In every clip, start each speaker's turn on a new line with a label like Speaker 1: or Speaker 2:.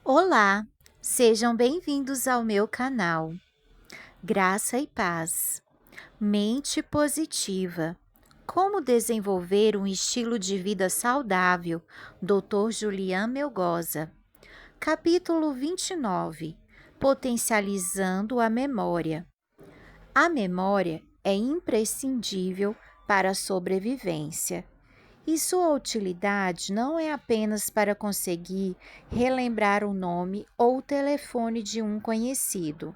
Speaker 1: Olá, sejam bem-vindos ao meu canal. Graça e paz. Mente positiva. Como desenvolver um estilo de vida saudável? Dr. Julian Melgoza. Capítulo 29. Potencializando a memória. A memória é imprescindível para a sobrevivência. E sua utilidade não é apenas para conseguir relembrar o nome ou o telefone de um conhecido.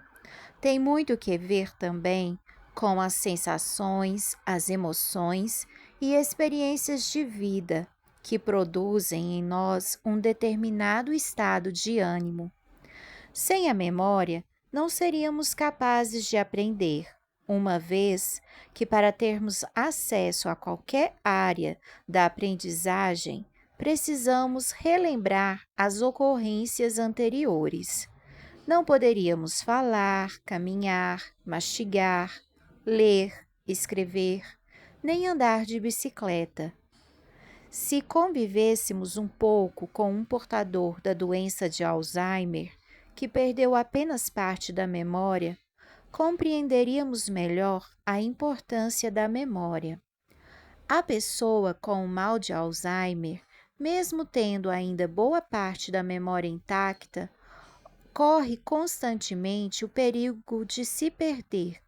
Speaker 1: Tem muito que ver também com as sensações, as emoções e experiências de vida que produzem em nós um determinado estado de ânimo. Sem a memória, não seríamos capazes de aprender, uma vez que, para termos acesso a qualquer área da aprendizagem, precisamos relembrar as ocorrências anteriores. Não poderíamos falar, caminhar, mastigar, ler, escrever, nem andar de bicicleta. Se convivêssemos um pouco com um portador da doença de Alzheimer, que perdeu apenas parte da memória, compreenderíamos melhor a importância da memória. A pessoa com o mal de Alzheimer, mesmo tendo ainda boa parte da memória intacta, corre constantemente o perigo de se perder,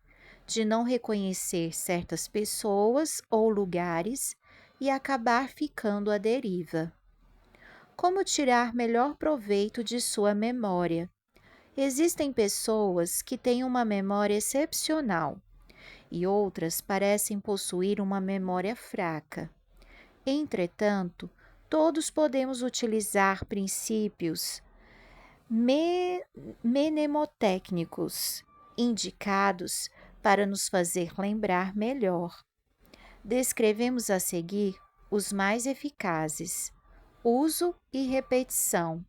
Speaker 1: de não reconhecer certas pessoas ou lugares e acabar ficando à deriva. Como tirar melhor proveito de sua memória? Existem pessoas que têm uma memória excepcional e outras parecem possuir uma memória fraca. Entretanto, todos podemos utilizar princípios mnemotécnicos indicados para nos fazer lembrar melhor. Descrevemos a seguir os mais eficazes: uso e repetição.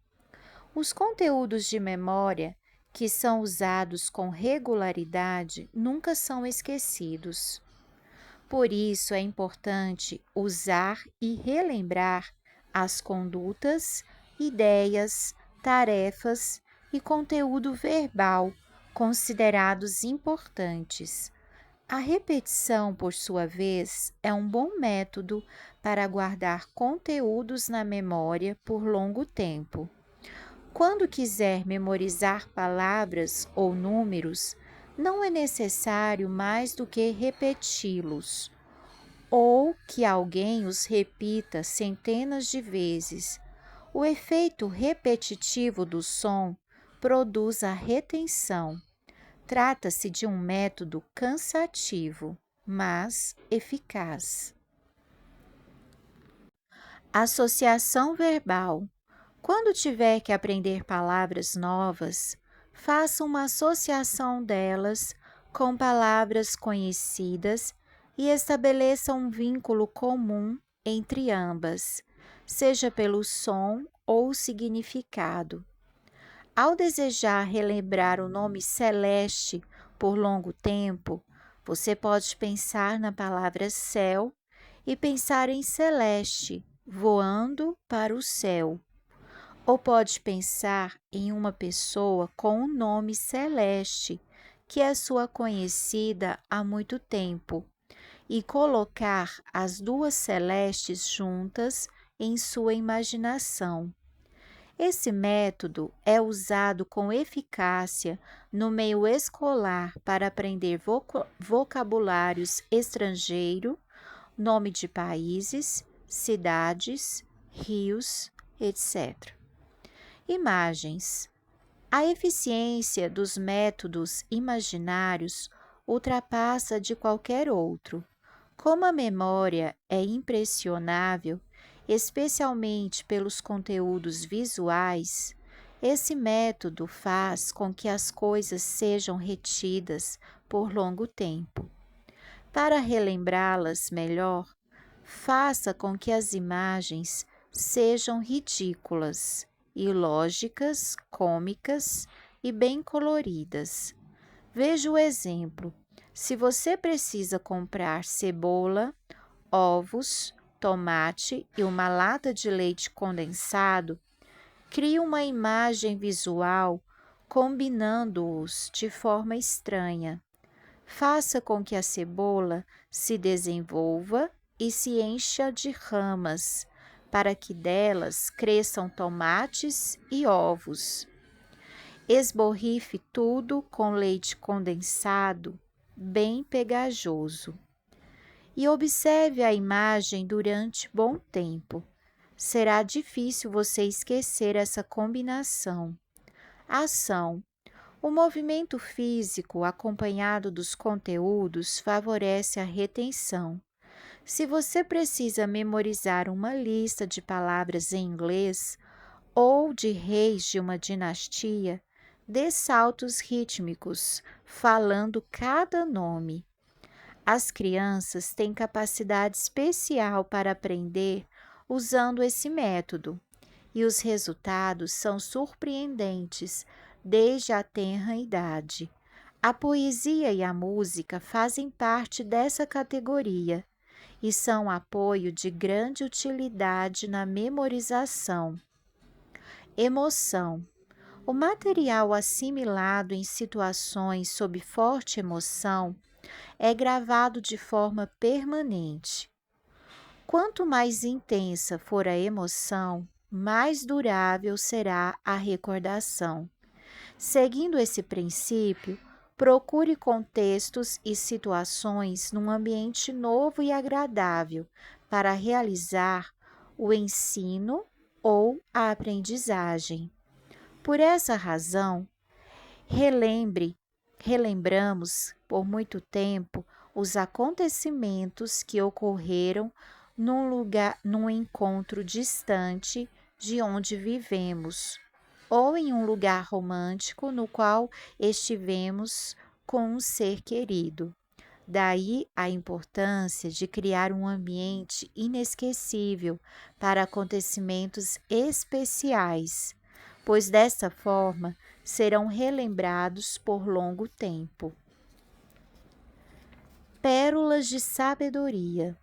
Speaker 1: Os conteúdos de memória que são usados com regularidade nunca são esquecidos. Por isso é importante usar e relembrar as condutas, ideias, tarefas e conteúdo verbal considerados importantes. A repetição, por sua vez, é um bom método para guardar conteúdos na memória por longo tempo. Quando quiser memorizar palavras ou números, não é necessário mais do que repeti-los, ou que alguém os repita centenas de vezes. O efeito repetitivo do som produz a retenção. Trata-se de um método cansativo, mas eficaz. Associação verbal. Quando tiver que aprender palavras novas, faça uma associação delas com palavras conhecidas e estabeleça um vínculo comum entre ambas, seja pelo som ou significado. Ao desejar relembrar o nome Celeste por longo tempo, você pode pensar na palavra céu e pensar em Celeste, voando para o céu. Ou pode pensar em uma pessoa com o nome Celeste, que é sua conhecida há muito tempo, e colocar as duas celestes juntas em sua imaginação. Esse método é usado com eficácia no meio escolar para aprender vocabulários estrangeiro, nome de países, cidades, rios, etc. Imagens. A eficiência dos métodos imaginários ultrapassa de qualquer outro. Como a memória é impressionável, especialmente pelos conteúdos visuais, esse método faz com que as coisas sejam retidas por longo tempo. Para relembrá-las melhor, faça com que as imagens sejam ridículas, ilógicas, cômicas e bem coloridas. Veja o exemplo. Se você precisa comprar cebola, ovos, tomate e uma lata de leite condensado, Crie uma imagem visual combinando-os de forma estranha. Faça com que a cebola se desenvolva e se encha de ramas, para que delas cresçam tomates e ovos. Esborrife tudo com leite condensado, bem pegajoso. E observe a imagem durante bom tempo. Será difícil você esquecer essa combinação. Ação. O movimento físico acompanhado dos conteúdos favorece a retenção. Se você precisa memorizar uma lista de palavras em inglês ou de reis de uma dinastia, dê saltos rítmicos, falando cada nome. As crianças têm capacidade especial para aprender usando esse método, e os resultados são surpreendentes desde a tenra idade. A poesia e a música fazem parte dessa categoria e são apoio de grande utilidade na memorização. Emoção. O material assimilado em situações sob forte emoção é gravado de forma permanente. Quanto mais intensa for a emoção, mais durável será a recordação. Seguindo esse princípio, procure contextos e situações num ambiente novo e agradável para realizar o ensino ou a aprendizagem. Por essa razão, relembramos por muito tempo os acontecimentos que ocorreram num encontro distante de onde vivemos, ou em um lugar romântico no qual estivemos com um ser querido. Daí a importância de criar um ambiente inesquecível para acontecimentos especiais, pois dessa forma serão relembrados por longo tempo. Pérolas de sabedoria.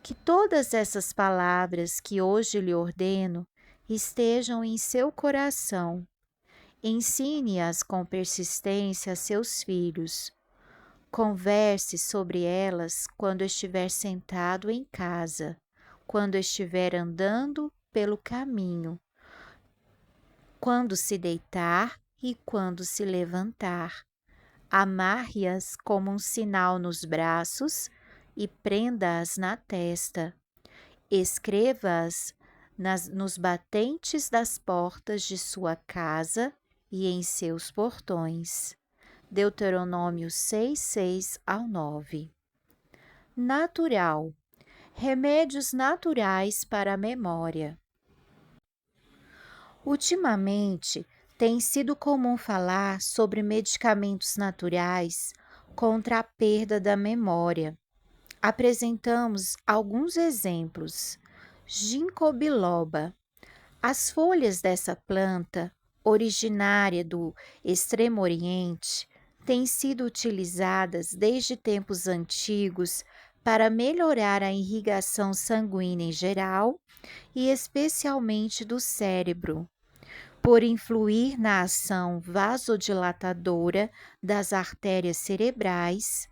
Speaker 1: Que todas essas palavras que hoje lhe ordeno estejam em seu coração. Ensine-as com persistência a seus filhos. Converse sobre elas quando estiver sentado em casa, quando estiver andando pelo caminho, quando se deitar e quando se levantar. Amarre-as como um sinal nos braços e prenda-as na testa. Escreva-as nos batentes das portas de sua casa e em seus portões. Deuteronômio 6:6-9. Natural. Remédios naturais para a memória. Ultimamente, tem sido comum falar sobre medicamentos naturais contra a perda da memória. Apresentamos alguns exemplos. Ginkgo biloba. As folhas dessa planta, originária do Extremo Oriente, têm sido utilizadas desde tempos antigos para melhorar a irrigação sanguínea em geral e especialmente do cérebro, por influir na ação vasodilatadora das artérias cerebrais.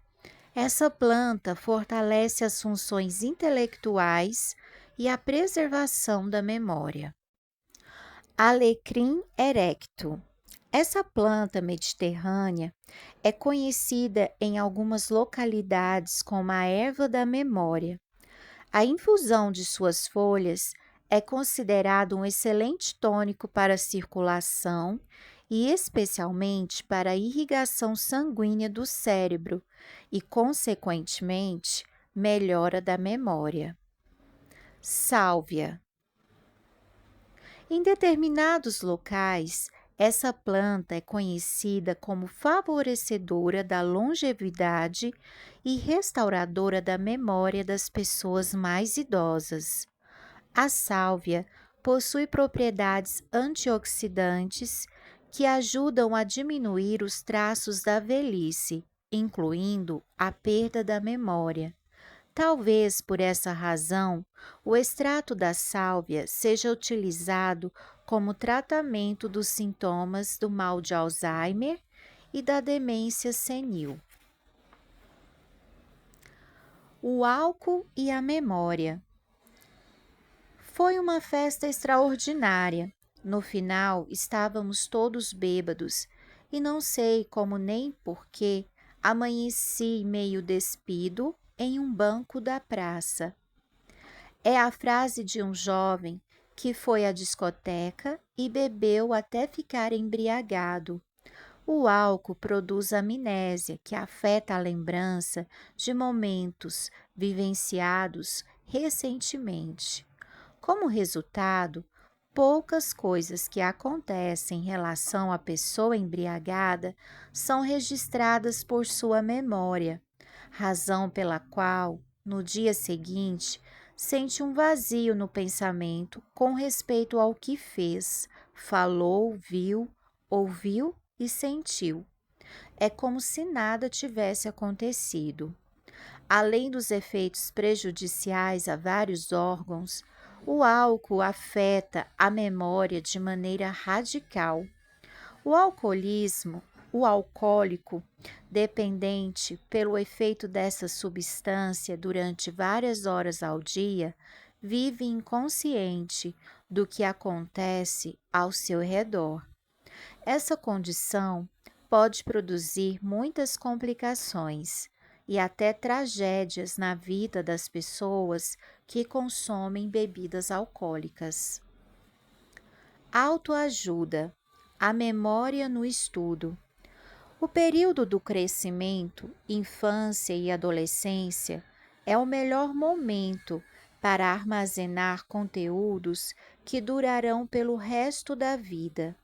Speaker 1: Essa planta fortalece as funções intelectuais e a preservação da memória. Alecrim erecto. Essa planta mediterrânea é conhecida em algumas localidades como a erva da memória. A infusão de suas folhas é considerado um excelente tônico para a circulação e especialmente para a irrigação sanguínea do cérebro e, consequentemente, melhora da memória. Sálvia. Em determinados locais, essa planta é conhecida como favorecedora da longevidade e restauradora da memória das pessoas mais idosas. A sálvia possui propriedades antioxidantes que ajudam a diminuir os traços da velhice, incluindo a perda da memória. Talvez por essa razão, o extrato da sálvia seja utilizado como tratamento dos sintomas do mal de Alzheimer e da demência senil. O álcool e a memória. Foi uma festa extraordinária. No final, estávamos todos bêbados e não sei como nem porquê amanheci meio despido em um banco da praça. É a frase de um jovem que foi à discoteca e bebeu até ficar embriagado. O álcool produz amnésia, que afeta a lembrança de momentos vivenciados recentemente. Como resultado, poucas coisas que acontecem em relação à pessoa embriagada são registradas por sua memória, razão pela qual, no dia seguinte, sente um vazio no pensamento com respeito ao que fez, falou, viu, ouviu e sentiu. É como se nada tivesse acontecido. Além dos efeitos prejudiciais a vários órgãos, o álcool afeta a memória de maneira radical. O alcoólico, dependente pelo efeito dessa substância durante várias horas ao dia, vive inconsciente do que acontece ao seu redor. Essa condição pode produzir muitas complicações e até tragédias na vida das pessoas que consomem bebidas alcoólicas. Autoajuda, a memória no estudo. O período do crescimento, infância e adolescência, é o melhor momento para armazenar conteúdos que durarão pelo resto da vida.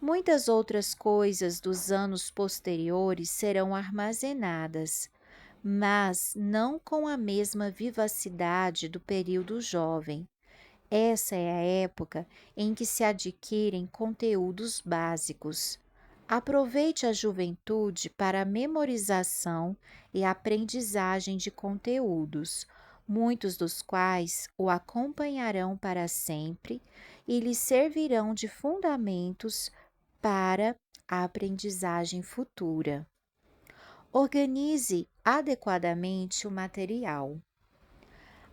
Speaker 1: Muitas outras coisas dos anos posteriores serão armazenadas, mas não com a mesma vivacidade do período jovem. Essa é a época em que se adquirem conteúdos básicos. Aproveite a juventude para a memorização e aprendizagem de conteúdos, muitos dos quais o acompanharão para sempre e lhe servirão de fundamentos para a aprendizagem futura. Organize adequadamente o material.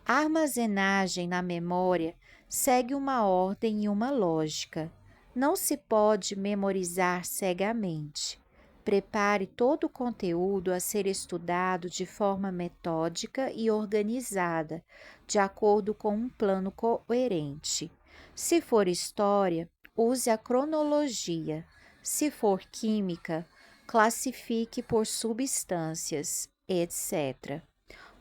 Speaker 1: A armazenagem na memória segue uma ordem e uma lógica. Não se pode memorizar cegamente. Prepare todo o conteúdo a ser estudado de forma metódica e organizada, de acordo com um plano coerente. Se for história, use a cronologia. Se for química, classifique por substâncias, etc.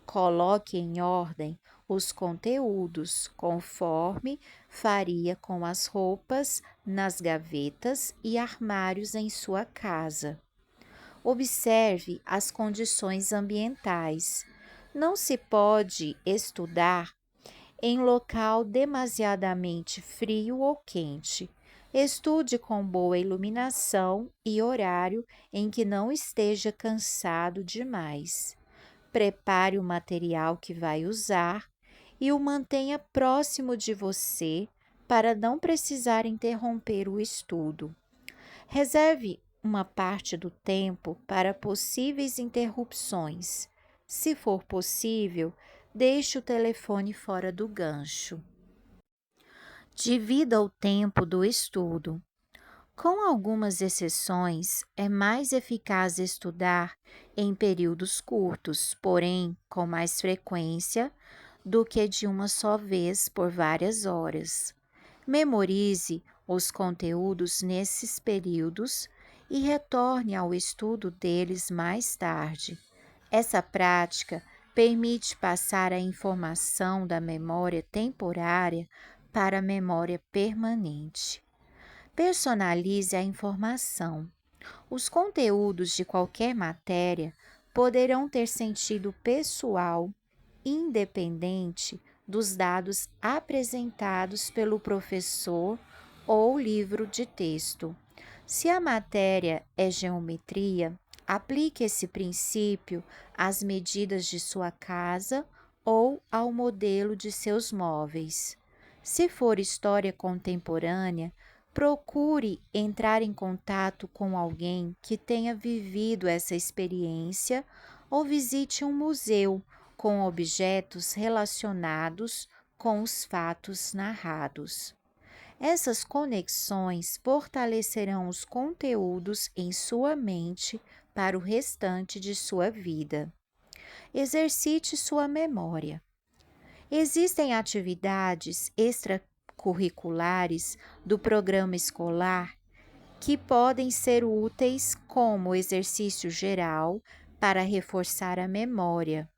Speaker 1: Coloque em ordem os conteúdos, conforme faria com as roupas nas gavetas e armários em sua casa. Observe as condições ambientais. Não se pode estudar em local demasiadamente frio ou quente. Estude com boa iluminação e horário em que não esteja cansado demais. Prepare o material que vai usar e o mantenha próximo de você para não precisar interromper o estudo. Reserve uma parte do tempo para possíveis interrupções. Se for possível, deixe o telefone fora do gancho. Divida o tempo do estudo. Com algumas exceções, é mais eficaz estudar em períodos curtos, porém com mais frequência do que de uma só vez por várias horas. Memorize os conteúdos nesses períodos e retorne ao estudo deles mais tarde. Essa prática permite passar a informação da memória temporária para a memória permanente. Personalize a informação. Os conteúdos de qualquer matéria poderão ter sentido pessoal, independente dos dados apresentados pelo professor ou livro de texto. Se a matéria é geometria, aplique esse princípio às medidas de sua casa ou ao modelo de seus móveis. Se for história contemporânea, procure entrar em contato com alguém que tenha vivido essa experiência ou visite um museu com objetos relacionados com os fatos narrados. Essas conexões fortalecerão os conteúdos em sua mente para o restante de sua vida. Exercite sua memória. Existem atividades extracurriculares do programa escolar que podem ser úteis como exercício geral para reforçar a memória.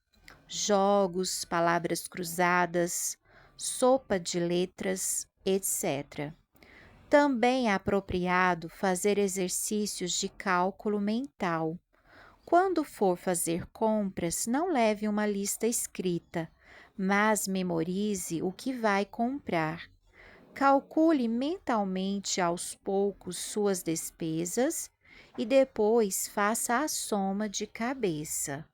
Speaker 1: Jogos, palavras cruzadas, sopa de letras, etc. Também é apropriado fazer exercícios de cálculo mental. Quando for fazer compras, não leve uma lista escrita, mas memorize o que vai comprar. Calcule mentalmente aos poucos suas despesas e depois faça a soma de cabeça.